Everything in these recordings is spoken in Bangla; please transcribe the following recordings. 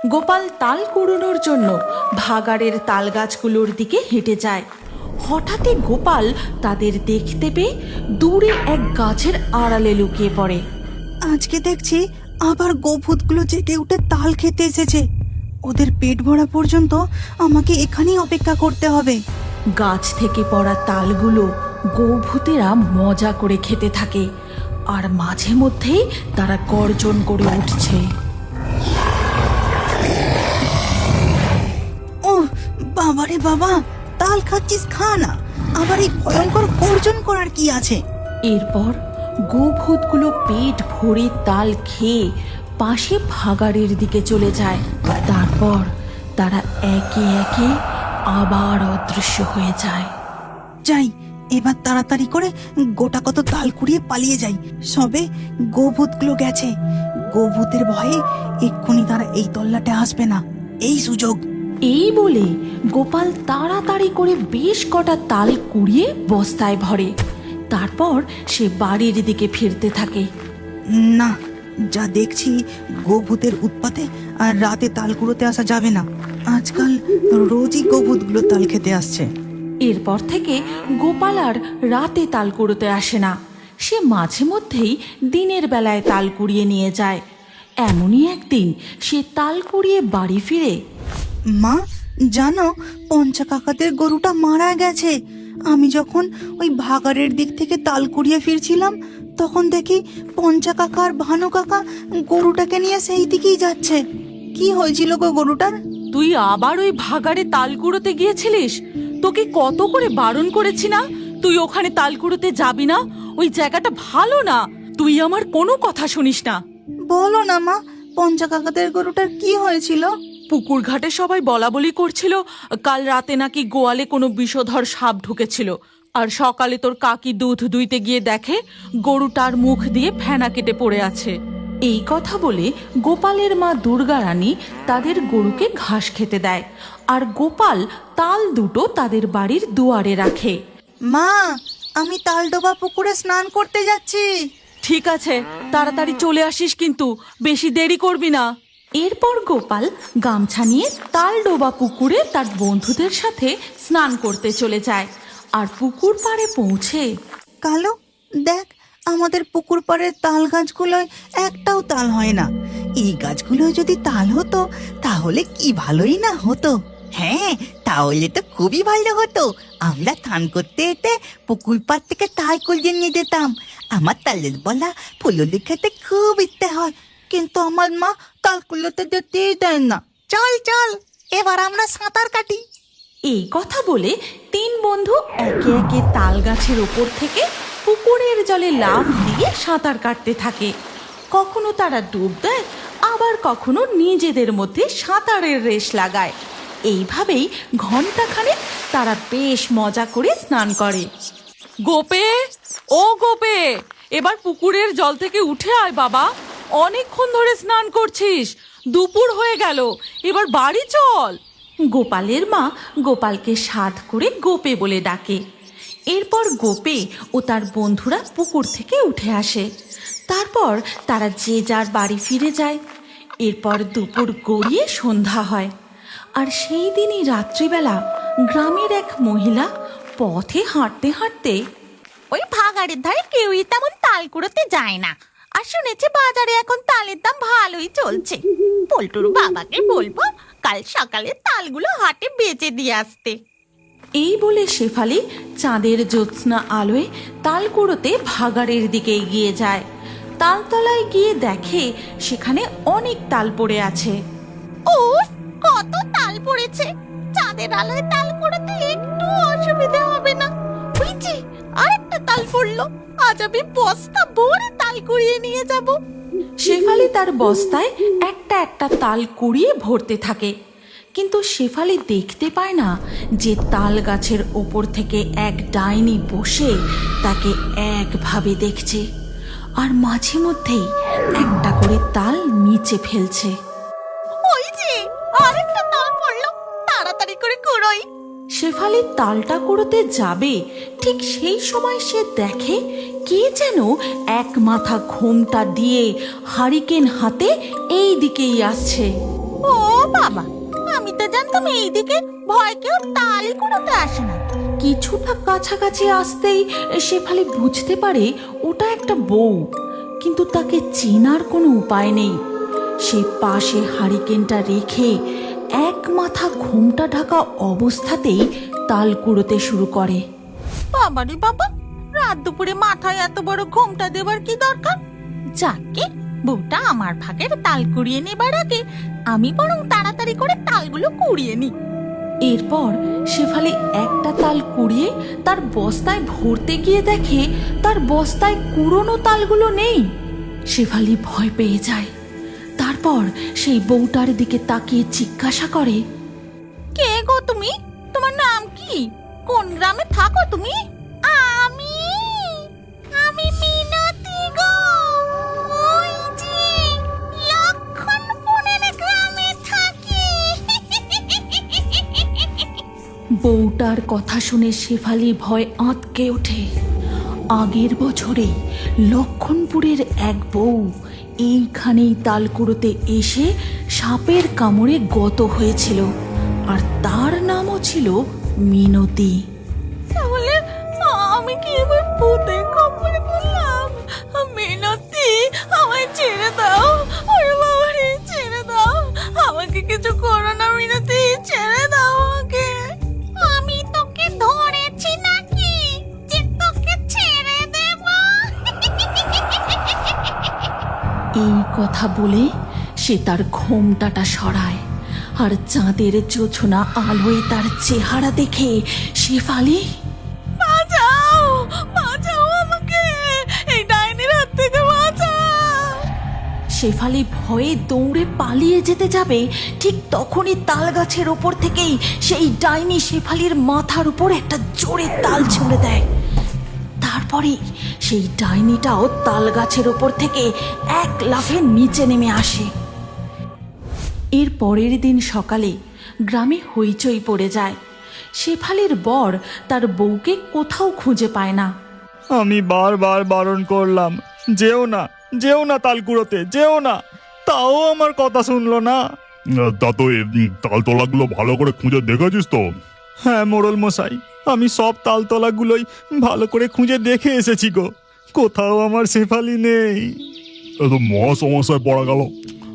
গোপাল তাল কুড়োনোর জন্য ভাগাড়ের তাল গাছগুলোর দিকে হেঁটে যায়। হঠাৎই গোপাল তাদের দেখতে পেয়ে দূরে এক গাছের আড়ালে লুকিয়ে পড়ে। আজকে দেখছি আবার গোভূতগুলো জেগে উঠে তাল খেতে এসেছে। ওদের পেট ভরা পর্যন্ত আমাকে এখানেই অপেক্ষা করতে হবে। গাছ থেকে পড়া তালগুলো গোভূতেরা মজা করে খেতে থাকে, আর মাঝে মধ্যেই তারা গর্জন করে উঠছে। ও বাবারে বাবা, তাল খাচ্ছিস খা না, আবার এই ভয়ঙ্কর গর্জন করার কি আছে? এরপর গোভূতগুলো পেট ভরে তাল খেয়ে পাশে ভাগাড়ের দিকে চলে যায়। তারপর তারা একে একে আবার অদৃশ্য হয়ে যায়। যাই, এবার তাড়াতাড়ি করে গোটা কত তাল কুড়িয়ে পালিয়ে যাই। সবে গোভূতগুলো গেছে, গোভূতের ভয়ে এক্ষুনি তারা এই তল্লাটে আসবে না। এই সুযোগ। এই বলে গোপাল তাড়াতাড়ি করে বেশ কটা তাল কুড়িয়ে বস্তায় ভরে। তারপর সে বাড়ির দিকে ফিরতে থাকে। না, যা দেখছি গোভূতের উৎপাতে আর রাতে তাল কুড়োতে আসা যাবে না। আজকাল রোজই গোভূতগুলো তাল খেতে আসছে। এরপর থেকে গোপাল আর রাতে তাল কুড়োতে আসে না। সে মাঝে মধ্যেই দিনের বেলায় তাল কুড়িয়ে নিয়ে যায়। এমনই একদিন সে তাল কুড়িয়ে বাড়ি ফিরে। মা, জানো পঞ্চা কাকাদের গরুটা মারা গেছে। আমি যখন ওই ভাগাড়ের দিক থেকে তাল কুড়িয়ে ফিরছিলাম, তখন দেখি পঞ্চা কাকা আর ভানু কাকা গরুটাকে নিয়ে সেই দিকেই যাচ্ছে। কি হয়েছিল গো গরুটার? তুই আবার ওই ভাগাড়ে তাল কুড়োতে গিয়েছিলিস? তোকে কত করে বারণ করেছি না তুই ওখানে তাল কুড়োতে যাবি না? ওই জায়গাটা ভালো না। তুই আমার কোনো কথা শুনিস না। বলো না মা, পঞ্চা কাকাদের গরুটার কি হয়েছিল? পুকুর ঘাটে সবাই বলা বলি করছিল কাল রাতে নাকি গোয়ালে কোনো বিষধর সাপ ঢুকেছিল, আর সকালে তোর কাকি দুধ দুইতে গিয়ে দেখে গরুটার মুখ দিয়ে ফেনা কেটে পড়ে আছে। এই কথা বলে গোপালের মা দুর্গা রানী তাদের গরুকে ঘাস খেতে দেয়, আর গোপাল তাল দুটো তাদের বাড়ির দুয়ারে রাখে। মা, আমি তালডোবা পুকুরে স্নান করতে যাচ্ছি। ঠিক আছে, তাড়াতাড়ি চলে আসিস, কিন্তু বেশি দেরি করবি না। এরপর গোপাল গামছা নিয়ে তালডোবা পুকুরে তার বন্ধুদের সাথে স্নান করতে চলে যায়। আর পুকুর পাড়ে পৌঁছে কালো, দেখ আমাদের পুকুর পাড়ের তাল গাছগুলোয় একটাও তাল হয় না। এই গাছগুলোয় যদি তাল হতো তাহলে কি ভালোই না হতো। হ্যাঁ, তাহলে তো খুবই ভালো হতো। আমরা স্নান করতে যেতে পুকুর পাড় থেকে তাল কুড়িয়ে নিয়ে যেতাম। আমার তালের বলা ফুলুলি খেতে খুব ইচ্ছে হয়, কিন্তু আমার মা তাল কুড়োতে যেতেই দেয় না। চল চল, এবার আমরা সাঁতার কাটি। এই কথা বলে তিন বন্ধু একে একে তাল গাছের ওপর থেকে পুকুরের জলে লাফ দিয়ে সাঁতার কাটতে থাকে। কখনো তারা ডুব দেয়, আবার কখনো নিজেদের মধ্যে সাঁতারের রেশ লাগায়। এইভাবেই ঘন্টাখানেক তারা বেশ মজা করে স্নান করে। গোপে, ও গোপে, এবার পুকুরের জল থেকে উঠে আয় বাবা। অনেকক্ষণ ধরে স্নান করছিস, দুপুর হয়ে গেল, এবার বাড়ি চল। গোপালের মা গোপালকে সাধ করে গোপে বলে ডাকে। এরপর গোপে ও তার বন্ধুরা পুকুর থেকে উঠে আসে। তারপর তারা যে যার বাড়ি ফিরে যায়। এরপর দুপুর গড়িয়ে সন্ধ্যা হয়। আর সেই দিনই রাত্রিবেলা গ্রামের এক মহিলা পথে হাঁটতে হাঁটতে ওই ভাগাড়ের ধারে কেউই তেমন তাল কুড়োতে যায় না, আর শুনেছি বাজারে এখন তালের দাম ভালোই চলছে। পল্টুর বাবাকে বলবো কাল সকালে তালগুলো হাটে বেচে দিয়ে আসতে। এই বলে শেফালি চাঁদের জ্যোৎস্না আলোয় তাল কুড়োতে ভাগাড়ের দিকে এগিয়ে যায়। তালতলায় গিয়ে দেখে সেখানে অনেক তাল পড়ে আছে। উফ, কত তাল পড়েছে! চাঁদের আলোয় তাল কুড়োতে একটু অসুবিধা হবে না। বুঝছি, আরেকটা তাল পড়লো, আজ আমি বস্তা ভরে তাল কুড়িয়ে নিয়ে যাব। শেফালি তার বস্তায় একটা একটা তাল কুড়িয়ে ভরতে থাকে, কিন্তু শেফালি দেখতে পায় না যে তাল গাছের ওপর থেকে এক ডাইনি বসে তাকে একভাবে দেখছে, আর মাঝে মধ্যেই একটা করে তাল নিচে ফেলছে। ওই যে আরেকটা তাল পড়লো, তাড়াতাড়ি করে কুড়োই। শেফালি তালটা কুড়োতে যাবে, ঠিক সেই সময় সে দেখে কে যেন এক মাথা ঘোমটা দিয়ে হারিকেন হাতে এই দিকেই আসছে। ও বাবা, আমি তো জানতাম এইদিকে ভয় কেউ তালই কুড়োতে আসে না। কিছুটা কাছাকাছি আসতেই শেফালি বুঝতে পারে ওটা একটা বউ, কিন্তু তাকে চেনার কোনো উপায় নেই। সে পাশে হারিকেনটা রেখে এক মাথা ঘোমটা ঢাকা অবস্থাতেই তাল কুড়োতে শুরু করে। বাবারে বাবা, রাত দুপুরে মাথায় এত বড় ঘোমটা দেবার কি দরকার? যাকে বউটা আমার ভাগের তাল কুড়িয়ে নেবার আগে আমি বরং তাড়াতাড়ি করে তালগুলো কুড়িয়ে নিই। এরপর শেফালি একটা তাল কুড়িয়ে তার বস্তায় ভরতে গিয়ে দেখে তার বস্তায় কুড়োনো তালগুলো নেই। শেফালি ভয় পেয়ে যায়। তারপর সেই বউটার দিকে তাকিয়ে জিজ্ঞাসা করে, কে গো তুমি? তোমার নাম কি? কোন গ্রামে থাকো তুমি? আমি আমি মিনতি গো, ওই যে লক্ষণপুরের গ্রামে থাকি। বউটার কথা শুনে শেফালি ভয় আঁতকে ওঠে। আগের বছরে লক্ষণপুরের এক বউ এইখানেই তাল কুড়োতে এসে সাপের কামড়ে গত হয়েছিল, আর তার নামও ছিল মিনতি। তাহলে আমি কি এবার ভূতের খপ্পরে পড়লাম? মিনতি, আমায় ছেড়ে দাও। ওরে বাবা রে, ছেড়ে দাও, আমাকে কিছু করো না মিনতি, ছেড়ে দাও আমাকে। আমি তোকে ধরেছি নাকি যে তোকে ছেড়ে দেব? এই কথা বলে সে তার ঘোমটাটা সরায়, আর চাঁদের জোছনা আলোয় তার চেহারা দেখে শেফালি, বাঁচাও, বাঁচাও আমাকে, এই ডাইনির হাত থেকে বাঁচাও। শেফালি ভয়ে দৌড়ে পালিয়ে যেতে যাবে, ঠিক তখনই তাল গাছের ওপর থেকেই সেই ডাইনি শেফালির মাথার উপর একটা জোরে তাল ছুঁড়ে দেয়। তারপরে সেই ডাইনিটাও তাল গাছের ওপর থেকে এক লাফে নিচে নেমে আসে। এর পরের দিন সকালে গ্রামে হইচই পড়ে যায়। শেফালির বর তার বউকে কোথাও খুঁজে পায় না। আমি বারবার বারণ করলাম, যেও না, যেও না তাল কুড়োতে, যেও না, তাও আমার কথা শুনলো না। তা তো তালতলাগুলো ভালো করে খুঁজে দেখেছিস তো? হ্যাঁ মোড়ল মশাই, আমি সব তালতলাগুলোই ভালো করে খুঁজে দেখে এসেছি গো, কোথাও আমার শেফালি নেই। এ তো মহা সমস্যায় পড়া গেল।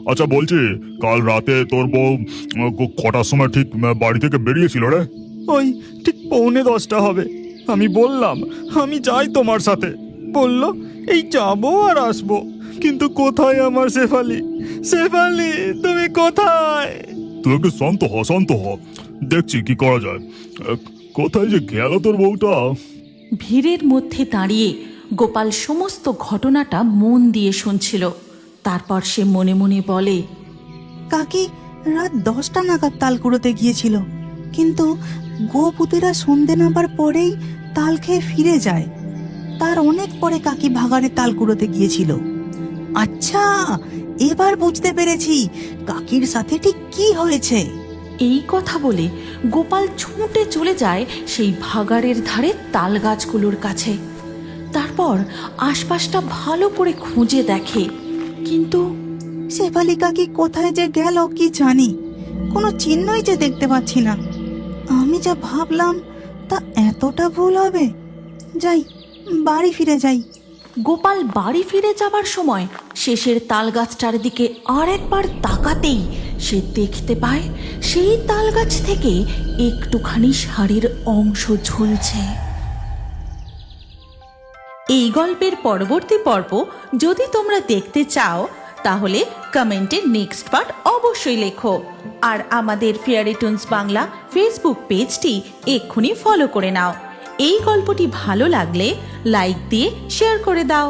আচ্ছা বলছি, কাল রাতে তোর বউ কটার সময় ঠিক বাড়ি থেকে বেরিয়েছিল রে? ওই ঠিক 9:45 হবে। আমি বললাম আমি যাই তোমার সাথে, বলল এই যাবো আর আসবো, কিন্তু কোথায় আমার শেফালি? শেফালি তুমি কোথায়? তুই একটু শান্ত হ, শান্ত হ, দেখছি কি করা যায়। কোথায় যে গেল তোর বউটা? ভিড়ের মধ্যে দাঁড়িয়ে গোপাল সমস্ত ঘটনাটা মন দিয়ে শুনছিল। তারপর সে মনে মনে বলে, কাকি রাত 10টা নাগাদ তাল কুড়োতে গিয়েছিল, কিন্তু গোপুতেরা সন্ধে নামার পরেই তাল খেয়ে ফিরে যায়। তার অনেক পরে কাকি ভাগাড়ে তাল কুড়োতে গিয়েছিল। আচ্ছা, এবার বুঝতে পেরেছি কাকির সাথে ঠিক কি হয়েছে। এই কথা বলে গোপাল ছুটে চলে যায় সেই ভাগাড়ের ধারে তাল গাছগুলোর কাছে। তারপর আশপাশটা ভালো করে খুঁজে দেখে, কিন্তু শেফালি কাকি কোথায় যে গেল কি জানি, কোনো চিহ্নই যে দেখতে পাচ্ছি না। আমি যা ভাবলাম তা এতটা ভুল হবে? যাই, বাড়ি ফিরে যাই। গোপাল বাড়ি ফিরে যাবার সময় শেষের তাল গাছটার দিকে আর একবার তাকাতেই সে দেখতে পায় সেই তাল গাছ থেকে একটুখানি শাড়ির অংশ ঝুলছে। এই গল্পের পরবর্তী পর্ব যদি তোমরা দেখতে চাও তাহলে কমেন্টে নেক্সট পার্ট অবশ্যই লেখো, আর আমাদের ফেয়ারি টুনস বাংলা ফেসবুক পেজটি এক্ষুনি ফলো করে নাও। এই গল্পটি ভালো লাগলে লাইক দিয়ে শেয়ার করে দাও।